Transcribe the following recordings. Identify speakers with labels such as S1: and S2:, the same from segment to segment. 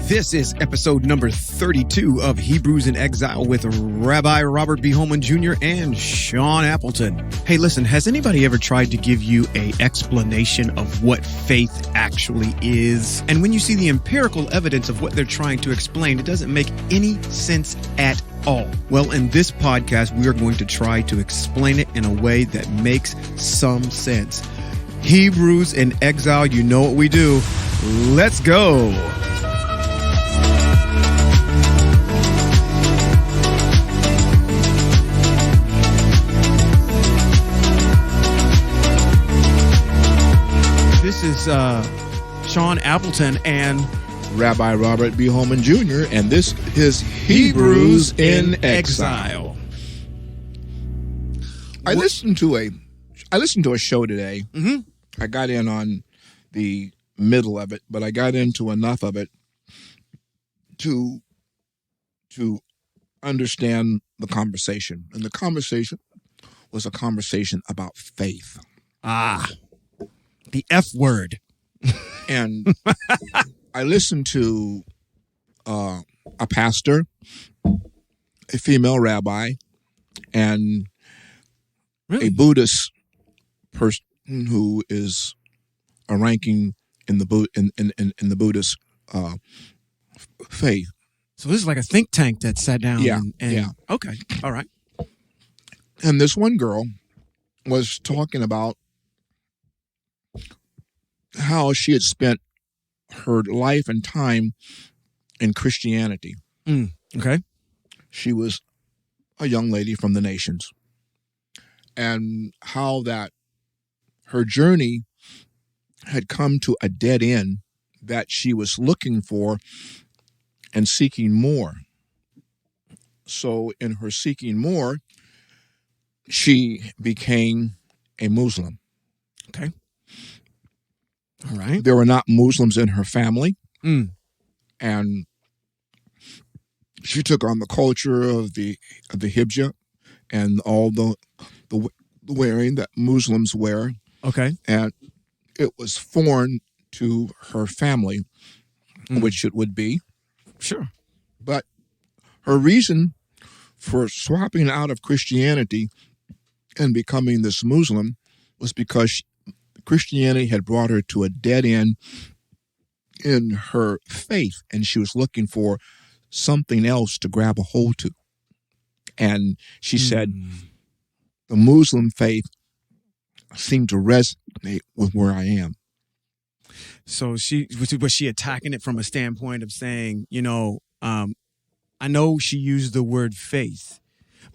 S1: This is episode number 32 of Hebrews in Exile with Rabbi Robert B. Holman Jr. and Shawn Appleton. Hey, listen, has anybody ever tried to give you an explanation of what faith actually is? And when you see the empirical evidence of what they're trying to explain, it doesn't make any sense at all. Well, in this podcast, we are going to try to explain it in a way that makes some sense. Hebrews in Exile, you know what we do. Let's go. This is Shawn Appleton and
S2: Rabbi Robert B. Holman Jr., and this is Hebrews in Exile. I listened to a show today.
S1: Mm-hmm.
S2: I got in on the middle of it, but I got into enough of it to understand the conversation. And the conversation was a conversation about faith.
S1: The F word.
S2: And I listened to a pastor, a female rabbi, and
S1: Really?
S2: a Buddhist person who is a ranking in the Buddhist faith.
S1: So this is like a think tank that sat down.
S2: Yeah.
S1: Okay. All right.
S2: And this one girl was talking about how she had spent her life and time in Christianity.
S1: Okay.
S2: She was a young lady from the nations. And how that her journey had come to a dead end that she was looking for and seeking more. So in her seeking more, she became a Muslim.
S1: Okay. All right.
S2: There were not Muslims in her family. And she took on the culture of the hijab and all the wearing that Muslims wear.
S1: Okay.
S2: And it was foreign to her family, which it would be.
S1: Sure.
S2: But her reason for swapping out of Christianity and becoming this Muslim was because Christianity had brought her to a dead end in her faith, and she was looking for something else to grab a hold to. And she said the Muslim faith seemed to resonate with where I am.
S1: So was she attacking it from a standpoint of saying, I know she used the word faith,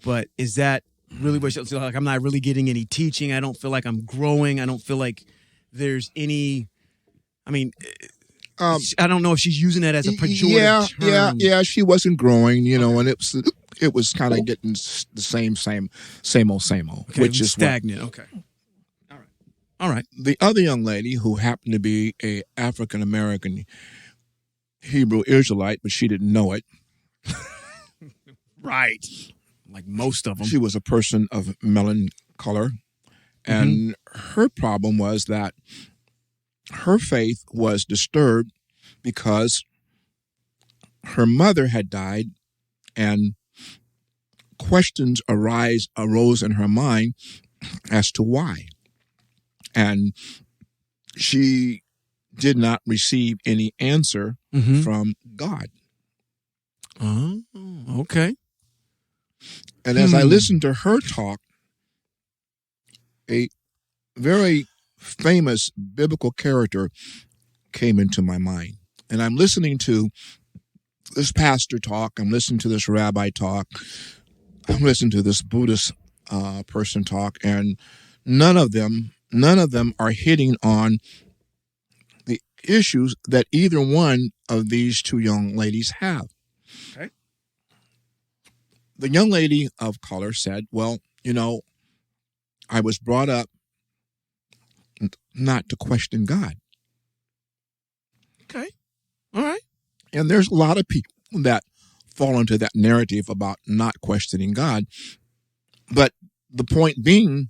S1: but is that really what she, like, I'm not really getting any teaching. I don't feel like I'm growing. I don't feel like there's any, I don't know if she's using that as a pejorative term.
S2: Yeah. She wasn't growing, and it was kind of getting the same old,
S1: Okay,
S2: which is
S1: stagnant. Okay. All right.
S2: The other young lady, who happened to be a African American Hebrew Israelite, but she didn't know it.
S1: Right. Like most of them.
S2: She was a person of melon color. And her problem was that her faith was disturbed because her mother had died, and questions arose in her mind as to why. And she did not receive any answer from God.
S1: Oh, okay.
S2: And as I listened to her talk, a very famous biblical character came into my mind. And I'm listening to this pastor talk. I'm listening to this rabbi talk. I'm listening to this Buddhist person talk. And none of them are hitting on the issues that either one of these two young ladies have.
S1: Okay.
S2: The young lady of color said, well, I was brought up not to question God.
S1: Okay. All right.
S2: And there's a lot of people that fall into that narrative about not questioning God. But the point being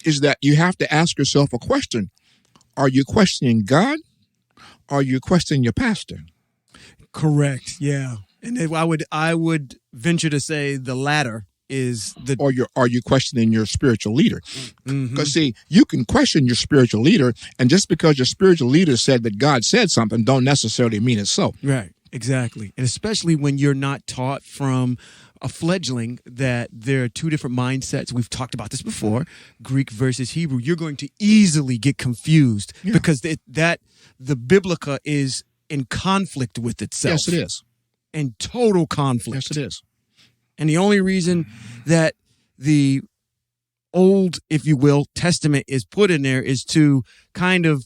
S2: is that you have to ask yourself a question. Are you questioning God? Or are you questioning your pastor?
S1: Correct. Yeah. And I would venture to say the latter is the.
S2: Or are you questioning your spiritual leader?
S1: Mhm.
S2: Because see, you can question your spiritual leader, and just because your spiritual leader said that God said something, don't necessarily mean it's so.
S1: Right. Exactly. And especially when you're not taught from a fledgling that there are two different mindsets. We've talked about this before, Greek versus Hebrew. You're going to easily get confused because the Biblica is in conflict with itself.
S2: Yes, it is.
S1: In total conflict.
S2: Yes, it is.
S1: And the only reason that the Old, if you will, Testament is put in there is to kind of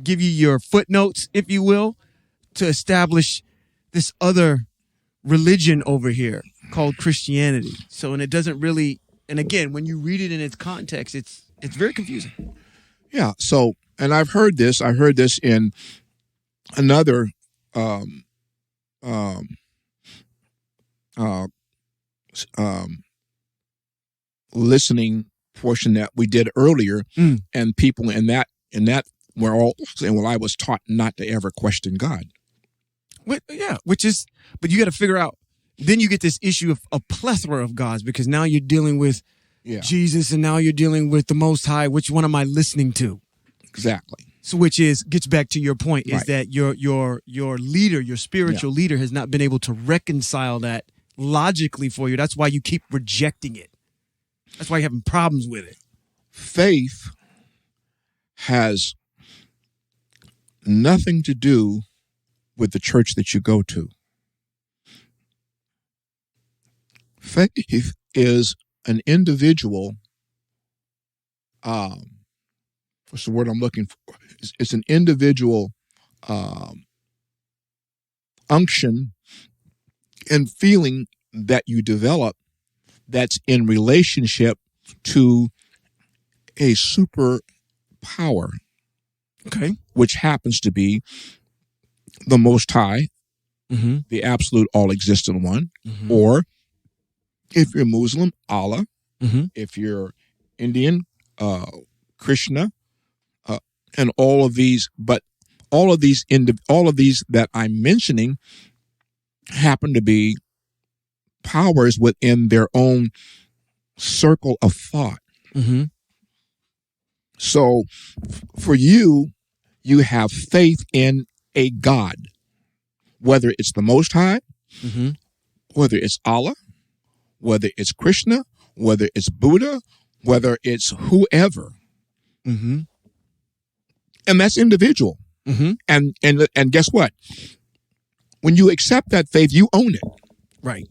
S1: give you your footnotes, if you will, to establish this other religion over here called Christianity. So, and it doesn't really, and again, when you read it in its context, it's very confusing.
S2: Yeah. So, and I've heard this in another listening portion that we did earlier, and people in that were all saying, well, I was taught not to ever question God.
S1: But you got to figure out, then you get this issue of a plethora of gods, because now you're dealing with Jesus, and now you're dealing with the Most High. Which one am I listening to?
S2: Exactly.
S1: So, which gets back to your point, is that your leader, your spiritual leader, has not been able to reconcile that logically for you. That's why you keep rejecting it. That's why you're having problems with it.
S2: Faith has nothing to do with the church that you go to. Faith is an individual, what's the word I'm looking for? It's an individual unction and feeling that you develop that's in relationship to a super power, which happens to be the Most High, the absolute all-existent one, or if you're Muslim, Allah, if you're Indian, Krishna, and all of these. But all of these that I'm mentioning happen to be powers within their own circle of thought. So for you have faith in a God, whether it's the Most High, whether it's Allah, whether it's Krishna, whether it's Buddha, whether it's whoever. And that's individual. And guess what? When you accept that faith, you own it.
S1: Right.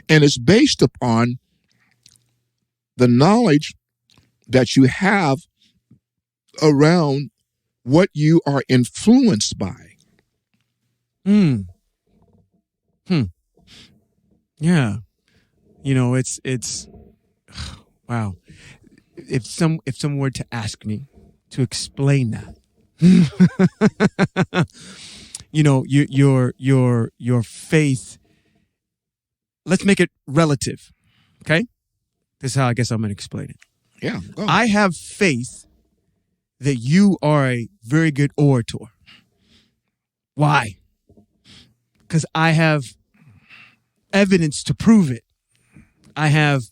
S2: And it's based upon the knowledge that you have around what you are influenced by.
S1: Yeah. You know, it's wow. If someone were to ask me to explain that, you know, your faith, let's make it relative. Okay? This is how I guess I'm going to explain it.
S2: Yeah. Go.
S1: I have faith that you are a very good orator. Why? Because I have evidence to prove it. I have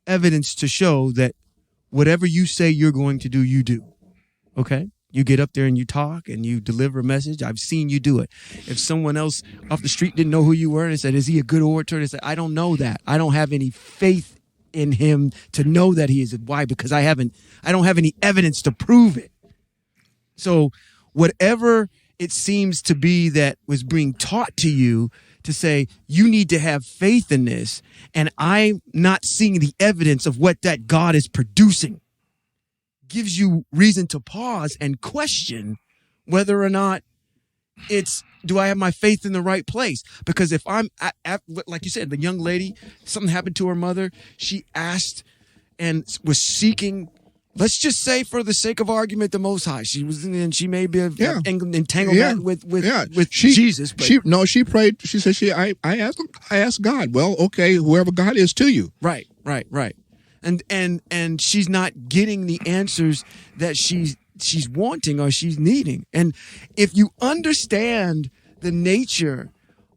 S1: evidence to show that whatever you say you're going to do, you do. Okay? You get up there and you talk and you deliver a message. I've seen you do it. If someone else off the street didn't know who you were and said, is he a good orator? And they said, I don't know that. I don't have any faith in him to know that he is. Why? Because I don't have any evidence to prove it. So whatever it seems to be that was being taught to you to say, you need to have faith in this, and I'm not seeing the evidence of what that God is producing, gives you reason to pause and question whether or not do I have my faith in the right place? Because if I'm, like you said, the young lady, something happened to her mother, she asked and was seeking, let's just say for the sake of argument, the Most High. She was, and she may be entangled with Jesus. But
S2: she prayed. She said, I asked God. Well, okay, whoever God is to you.
S1: Right. And she's not getting the answers that she she's wanting or she's needing. And if you understand the nature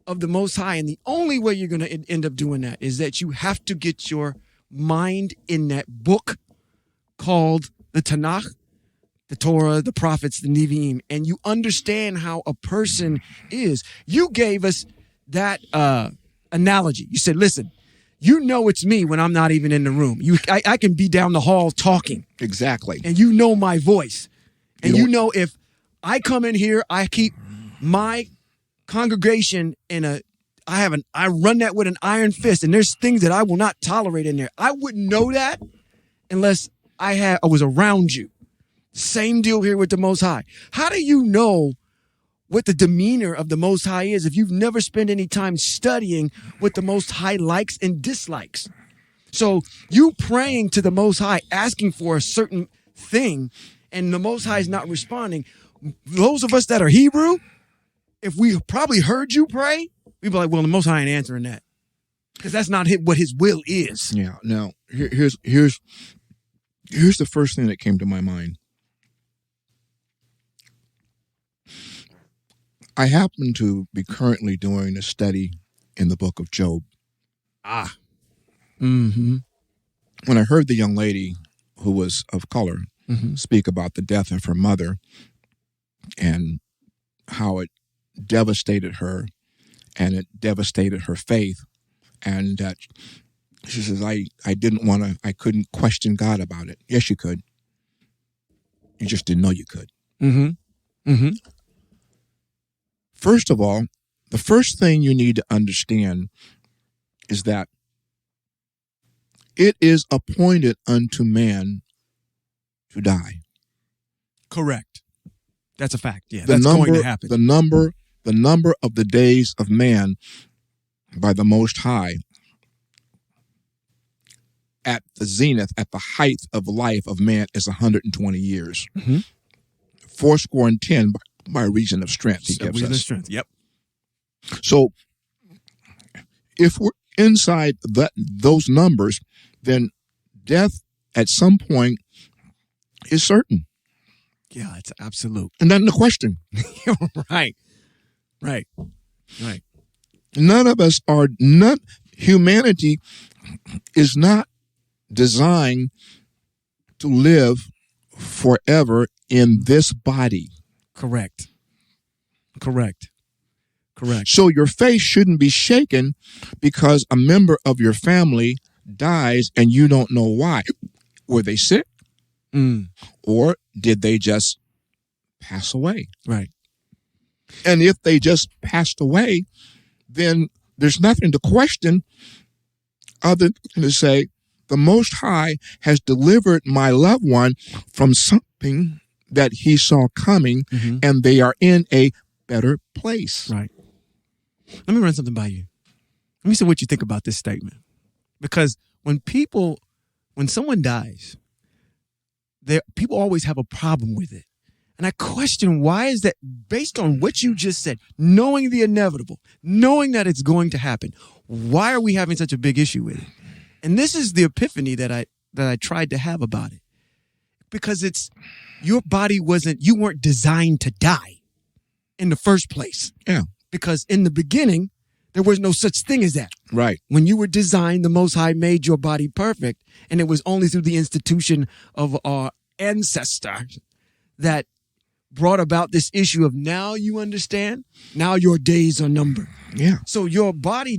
S1: of the Most High, and the only way you're going to end up doing that is that you have to get your mind in that book called the Tanakh, the Torah, the prophets, the Nevi'im, and you understand how a person is. You gave us that analogy. You said, listen, you know it's me when I'm not even in the room. I can be down the hall talking.
S2: Exactly.
S1: And you know my voice. And you know if I come in here, I keep my congregation I run that with an iron fist, and there's things that I will not tolerate in there. I wouldn't know that unless I was around you. Same deal here with the Most High. How do you know what the demeanor of the Most High is if you've never spent any time studying what the Most High likes and dislikes? So you praying to the Most High, asking for a certain thing, and the Most High is not responding. Those of us that are Hebrew, if we probably heard you pray, we'd be like, well, the Most High ain't answering that. Because that's not what his will is.
S2: Yeah. Now, here's the first thing that came to my mind. I happen to be currently doing a study in the book of Job.
S1: Mm-hmm.
S2: When I heard the young lady who was of color speak about the death of her mother and how it devastated her and it devastated her faith, and that she says, I couldn't question God about it. Yes, you could. You just didn't know you could.
S1: Mm-hmm. Mm-hmm.
S2: First of all, the first thing you need to understand is that it is appointed unto man to die.
S1: Correct. That's a fact. Yeah, that's going to happen.
S2: The number of the days of man by the Most High at the zenith, at the height of life of man is 120 years.
S1: Mm-hmm.
S2: 80 by reason of strength, he gives us.
S1: Strength. Yep.
S2: So if we're inside those numbers, then death at some point is certain.
S1: Yeah, it's absolute.
S2: And then the question.
S1: Right.
S2: Humanity is not designed to live forever in this body.
S1: Correct.
S2: So your faith shouldn't be shaken because a member of your family dies and you don't know why. Were they sick? Or did they just pass away?
S1: Right.
S2: And if they just passed away, then there's nothing to question other than to say, the Most High has delivered my loved one from something that he saw coming, and they are in a better place.
S1: Right. Let me run something by you. Let me see what you think about this statement. Because when someone dies, people always have a problem with it. And I question, why is that, based on what you just said, knowing the inevitable, knowing that it's going to happen, why are we having such a big issue with it? And this is the epiphany that I tried to have about it. Because your body you weren't designed to die in the first place.
S2: Yeah.
S1: Because in the beginning, there was no such thing as that.
S2: Right.
S1: When you were designed, the Most High made your body perfect. And it was only through the institution of our ancestors that brought about this issue of, now you understand, now your days are numbered.
S2: Yeah.
S1: So your body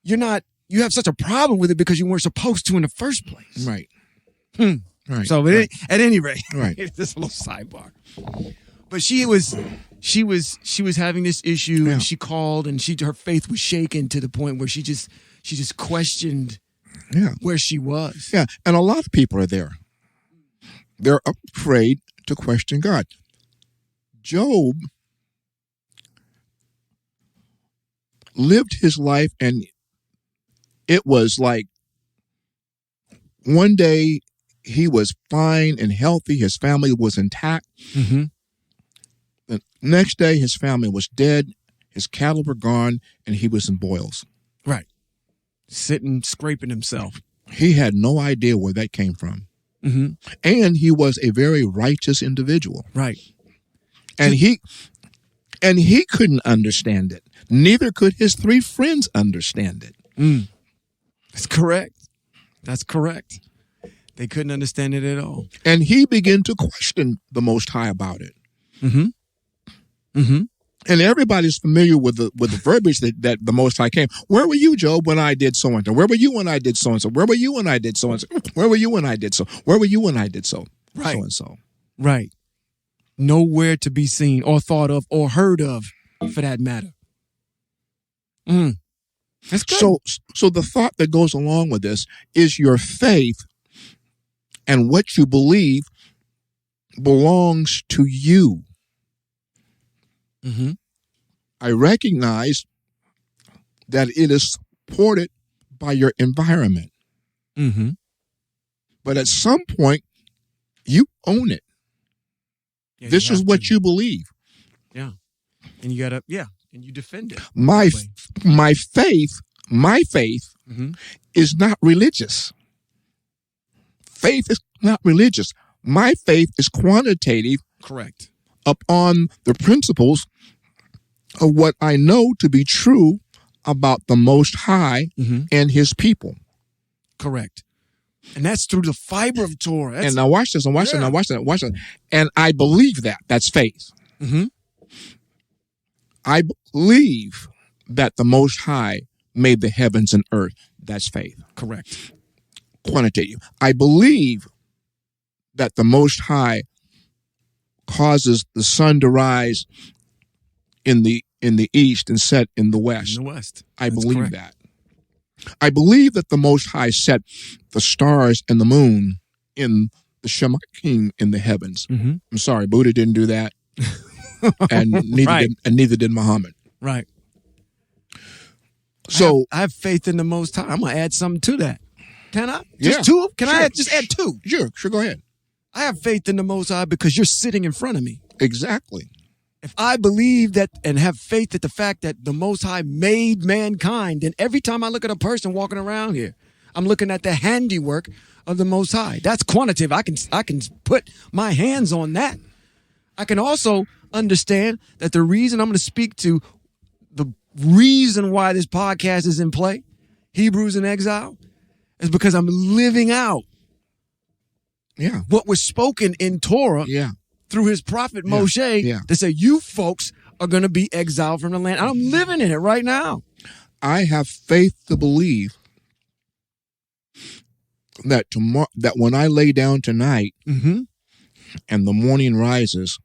S1: you have such a problem with it because you weren't supposed to in the first place.
S2: Right. Right.
S1: So at any rate,
S2: right.
S1: This little sidebar. But she was having this issue, and she called, and her faith was shaken to the point where she just questioned where she was.
S2: Yeah. And a lot of people are there. They're afraid to question God. Job lived his life, and it was like one day he was fine and healthy. His family was intact.
S1: Mm-hmm.
S2: The next day, his family was dead. His cattle were gone, and he was in boils.
S1: Right. Sitting, scraping himself.
S2: He had no idea where that came from. And he was a very righteous individual.
S1: Right.
S2: And he couldn't understand it. Neither could his 3 friends understand it.
S1: That's correct. That's correct. They couldn't understand it at all.
S2: And he began to question the Most High about it. And everybody's familiar with the verbiage that the Most High came. Where were you, Job, when I did so and so? Where were you when I did so and so? Where were you when I did so and so? Where were you when I did so? Where were you when I did so?
S1: Right.
S2: So and so.
S1: Right. Nowhere to be seen or thought of or heard of, for that matter. That's good.
S2: So the thought that goes along with this is your faith and what you believe belongs to you. I recognize that it is supported by your environment. But at some point, you own it.
S1: Yeah,
S2: this is what you believe.
S1: Yeah. And you gotta, and you defend it.
S2: My faith is not religious. Faith is not religious. My faith is quantitative.
S1: Correct.
S2: Upon the principles of what I know to be true about the Most High and his people.
S1: Correct. And that's through the fiber of Torah.
S2: And now watch this, and watch this. And I believe that. That's faith. I believe that the Most High made the heavens and earth. That's faith.
S1: Correct.
S2: Quantitative. I believe that the Most High causes the sun to rise in the east and set in the west.
S1: In the west.
S2: I believe that. I believe that the Most High set the stars and the moon in the Shemakim in the heavens. I'm sorry, Buddha didn't do that, and neither did Muhammad.
S1: Right.
S2: So
S1: I have faith in the Most High. I'm gonna add something to that. Can I?
S2: Yeah.
S1: Just two? Can
S2: Sure.
S1: I just add 2?
S2: Sure, go ahead.
S1: I have faith in the Most High because you're sitting in front of me.
S2: Exactly.
S1: If I believe that and have faith that the fact that the Most High made mankind, then every time I look at a person walking around here, I'm looking at the handiwork of the Most High. That's quantitative. I can put my hands on that. I can also understand that the reason I'm going to speak to the reason why this podcast is in play, Hebrews in Exile, is because I'm living out what was spoken in Torah through his prophet Moshe to say, you folks are going to be exiled from the land. I'm living in it right now.
S2: I have faith to believe that that when I lay down tonight and the morning rises,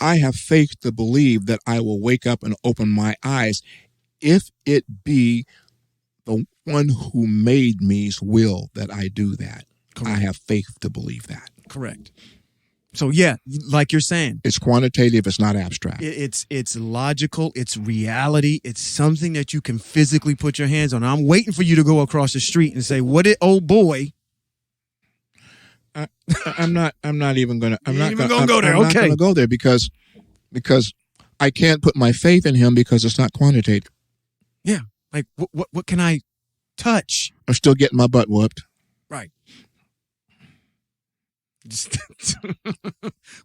S2: I have faith to believe that I will wake up and open my eyes if it be the one who made me's will that I do that. Correct. I have faith to believe that.
S1: Correct. So like you're saying,
S2: it's quantitative. It's not abstract.
S1: It's logical. It's reality. It's something that you can physically put your hands on. I'm waiting for you to go across the street and say, "What it, oh boy."
S2: I'm not even gonna. I'm not
S1: gonna
S2: gonna
S1: go there.
S2: I'm not gonna go there because I can't put my faith in him because it's not quantitative.
S1: Yeah. Like what can I touch?
S2: I'm still getting my butt whooped.
S1: Right.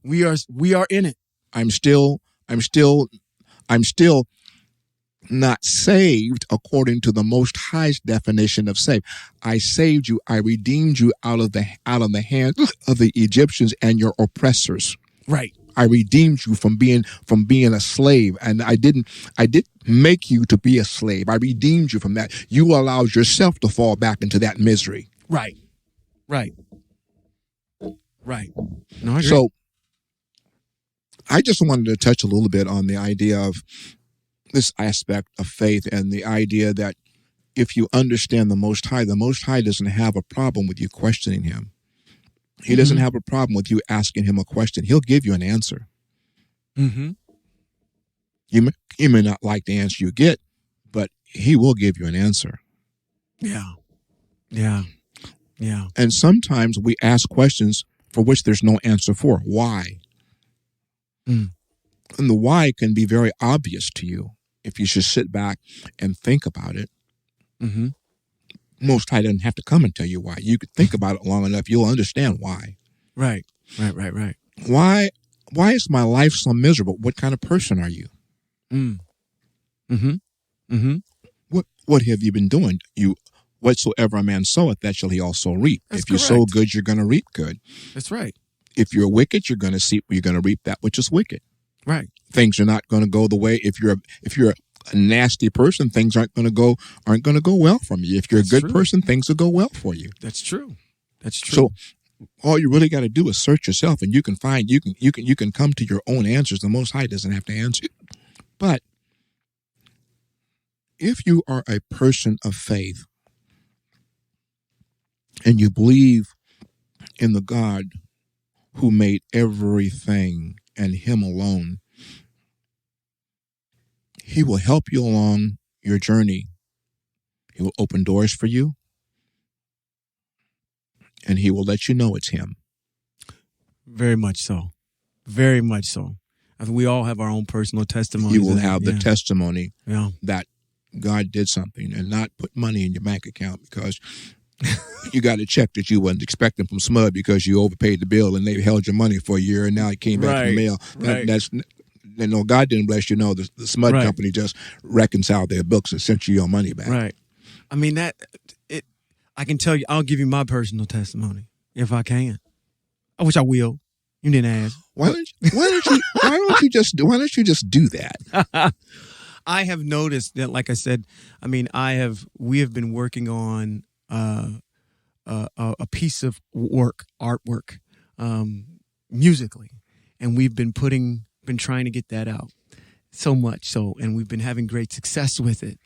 S1: we are in it.
S2: I'm still not saved according to the Most High's definition of saved. I saved you. I redeemed you out of the hand of the Egyptians and your oppressors.
S1: Right.
S2: I redeemed you from being a slave, and I didn't make you to be a slave. I redeemed you from that. You allowed yourself to fall back into that misery.
S1: Right. No,
S2: so I just wanted to touch a little bit on the idea of this aspect of faith and the idea that if you understand the Most High doesn't have a problem with you questioning him. He doesn't have a problem with you asking him a question. He'll give you an answer. You may not like the answer you get, but he will give you an answer.
S1: Yeah.
S2: And sometimes we ask questions for which there's no answer for. Why? And the why can be very obvious to you if you should sit back and think about it. Most High doesn't have to come and tell you why. You could think about it long enough, you'll understand why.
S1: Right.
S2: Why is my life so miserable? What kind of person are you? What have you been doing? Whatsoever a man soweth, that shall he also reap.
S1: That's
S2: if you
S1: correct.
S2: sow good, you're going to reap good.
S1: That's right.
S2: If you're wicked, you're going to reap that which is wicked.
S1: Right.
S2: Things are not going to go the way. If you're a nasty person, things aren't going to go well from you. If you're a good person, things will go well for you.
S1: That's true.
S2: So all you really got to do is search yourself, and you can come to your own answers. The Most High doesn't have to answer you. But if you are a person of faith and you believe in the God who made everything and him alone, he will help you along your journey. He will open doors for you, and he will let you know it's him.
S1: Very much so. Very much so. I think we all have our own personal testimony.
S2: You will have the testimony that God did something, and not put money in your bank account because you got a check that you wasn't expecting from SMUD because you overpaid the bill and they held your money for a year, and now it came back in the mail. God didn't bless you. No, the SMUD company just reconciled their books and sent you your money back.
S1: Right. I mean, I can tell you, I'll give you my personal testimony if I can. I wish I will. You didn't ask.
S2: Why don't you just do that?
S1: I have noticed that, like I said, I mean, we have been working on a piece of artwork, musically, and we've been trying to get that out so much so, and we've been having great success with it.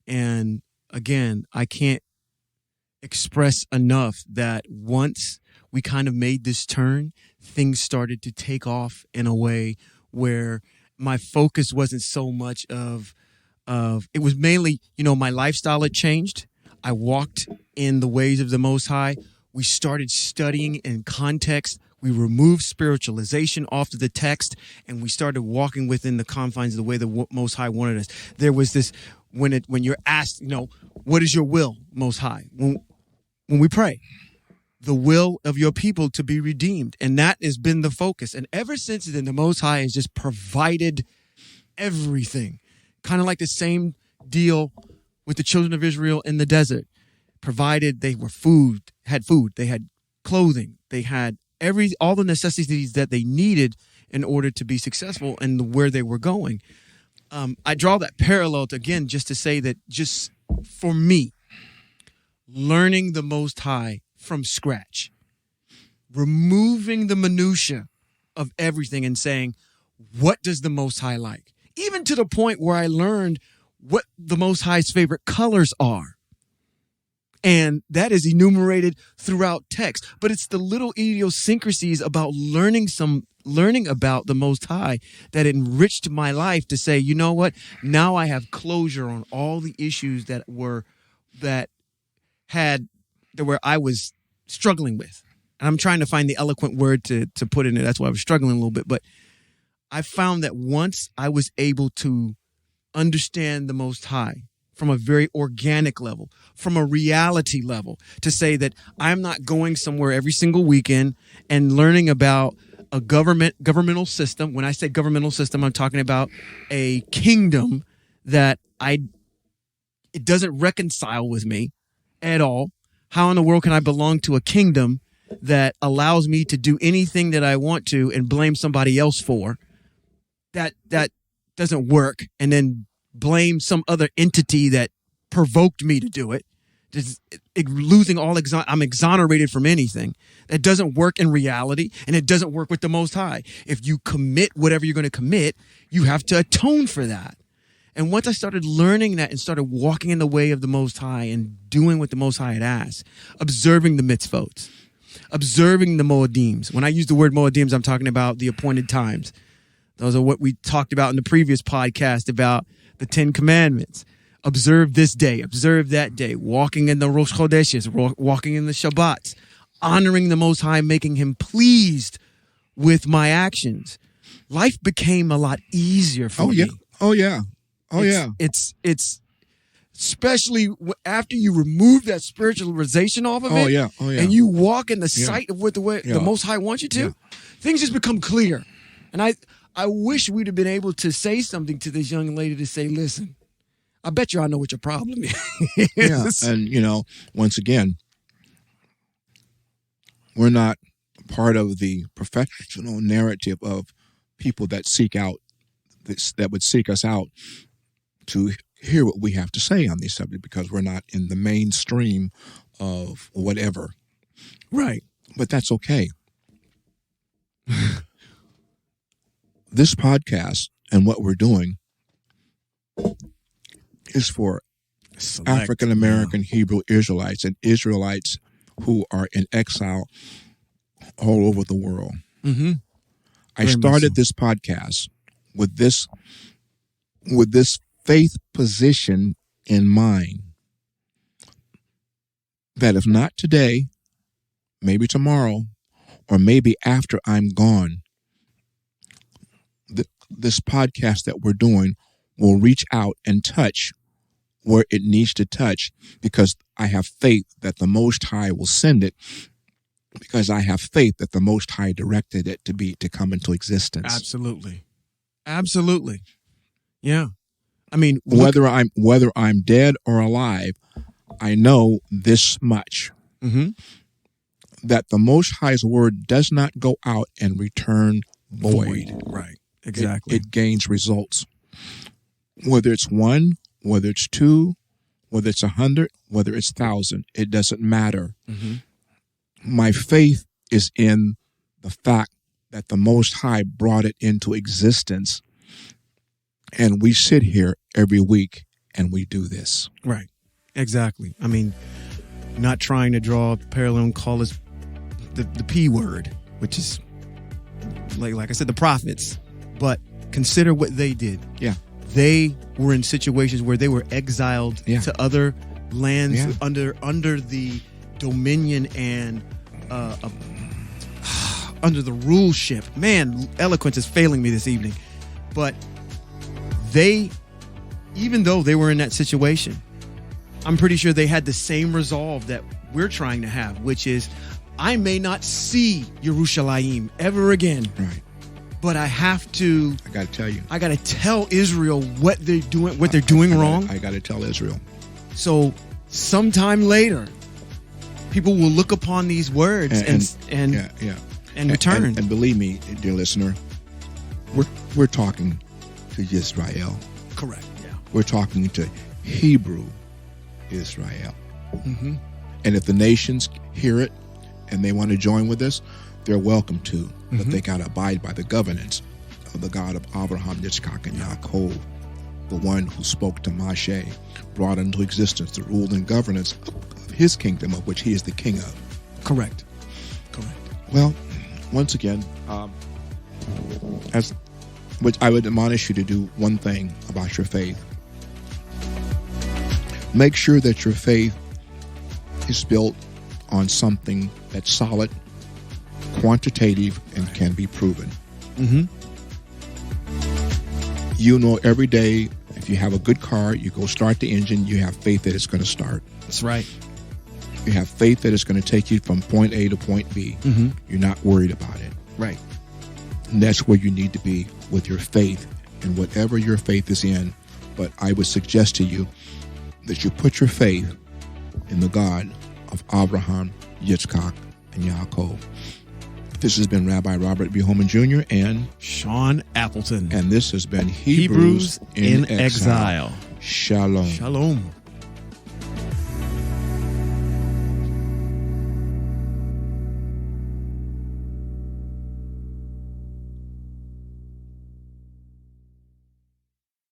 S1: And again, I can't express enough that once we kind of made this turn, things started to take off in a way where my focus wasn't so much of it was mainly, my lifestyle had changed. I walked in the ways of the Most High. We started studying in context. We removed spiritualization off of the text, and we started walking within the confines of the way the Most High wanted us. There was this, when you're asked, what is your will, Most High? When we pray, the will of your people to be redeemed. And that has been the focus. And ever since then, the Most High has just provided everything. Kind of like the same deal with the children of Israel in the desert. Provided they had food, they had clothing, they had all the necessities that they needed in order to be successful and where they were going. I draw that parallel again, just to say that just for me, learning the Most High from scratch, removing the minutia of everything and saying, what does the Most High like? Even to the point where I learned what the Most High's favorite colors are. And that is enumerated throughout text. But it's the little idiosyncrasies about learning about the Most High that enriched my life to say, you know what? Now I have closure on all the issues that I was struggling with. And I'm trying to find the eloquent word to put in it. That's why I was struggling a little bit. But I found that once I was able to understand the Most High from a very organic level, from a reality level, to say that I'm not going somewhere every single weekend and learning about a governmental system. When I say governmental system, I'm talking about a kingdom that it doesn't reconcile with me at all. How in the world can I belong to a kingdom that allows me to do anything that I want to and blame somebody else for? That doesn't work. And then blame some other entity that provoked me to do it. Losing I'm exonerated from anything. That doesn't work in reality, and it doesn't work with the Most High. If you commit whatever you're going to commit, you have to atone for that. And once I started learning that and started walking in the way of the Most High and doing what the Most High had asked, observing the mitzvot, observing the moedims. When I use the word moedims, I'm talking about the appointed times. Those are what we talked about in the previous podcast about the 10 Commandments. Observe this day, observe that day, walking in the Rosh Chodeshes, walking in the Shabbats, honoring the Most High, making him pleased with my actions. Life became a lot easier for me.
S2: Oh, yeah.
S1: It's especially after you remove that spiritualization off of it.
S2: Oh, yeah.
S1: And you walk in the sight of what the Most High wants you to, things just become clear. And I wish we'd have been able to say something to this young lady to say, listen, I bet you I know what your problem is.
S2: Yeah, and, once again, we're not part of the professional narrative of people that seek out this, that would seek us out to hear what we have to say on these subjects, because we're not in the mainstream of whatever.
S1: Right.
S2: But that's okay. This podcast and what we're doing is for African American Hebrew Israelites and Israelites who are in exile all over the world.
S1: Mm-hmm.
S2: I started this podcast with this faith position in mind, that if not today, maybe tomorrow, or maybe after I'm gone, this podcast that we're doing will reach out and touch where it needs to touch, because I have faith that the Most High will send it, because I have faith that the Most High directed it to come into existence.
S1: Absolutely. Yeah. I mean,
S2: whether I'm dead or alive, I know this much.
S1: Mm-hmm.
S2: That the Most High's word does not go out and return void.
S1: Right. Exactly.
S2: It gains results. Whether it's 1, whether it's 2, whether it's 100, whether it's 1,000, it doesn't matter.
S1: Mm-hmm.
S2: My faith is in the fact that the Most High brought it into existence, and we sit here every week and we do this.
S1: Right. Exactly. I mean, not trying to draw a parallel and call this the P word, which is like I said, the prophets. But consider what they did.
S2: Yeah.
S1: They were in situations where they were exiled to other lands under the dominion and under the ruleship. Man, eloquence is failing me this evening. But even though they were in that situation, I'm pretty sure they had the same resolve that we're trying to have, which is, I may not see Yerushalayim ever again.
S2: Right.
S1: But I have to.
S2: I got to tell you.
S1: I got to tell Israel what they're doing wrong.
S2: I got to tell Israel.
S1: So sometime later, people will look upon these words and return.
S2: And believe me, dear listener, we're talking to Israel.
S1: Correct. Yeah.
S2: We're talking to Hebrew Israel.
S1: Mm-hmm.
S2: And if the nations hear it and they want to join with us, they're welcome to, but they got to abide by the governance of the God of Abraham, Yitzchak, and Yaakov, the one who spoke to Moshe, brought into existence the rule and governance of his kingdom, of which he is the king of.
S1: Correct.
S2: Well, once again, which I would admonish you to do one thing about your faith. Make sure that your faith is built on something that's solid, quantitative, and can be proven.
S1: Mm-hmm.
S2: You know, every day, if you have a good car, you go start the engine, you have faith that it's going to start.
S1: That's right.
S2: You have faith that it's going to take you from point A to point B.
S1: Mm-hmm.
S2: You're not worried about it.
S1: Right.
S2: And that's where you need to be with your faith and whatever your faith is in. But I would suggest to you that you put your faith in the God of Abraham, Yitzchak, and Yaakov. This has been Rabbi Robert B. Holman Jr. and
S1: Shawn Appleton.
S2: And this has been Hebrews in Exile. Shalom.
S1: Shalom.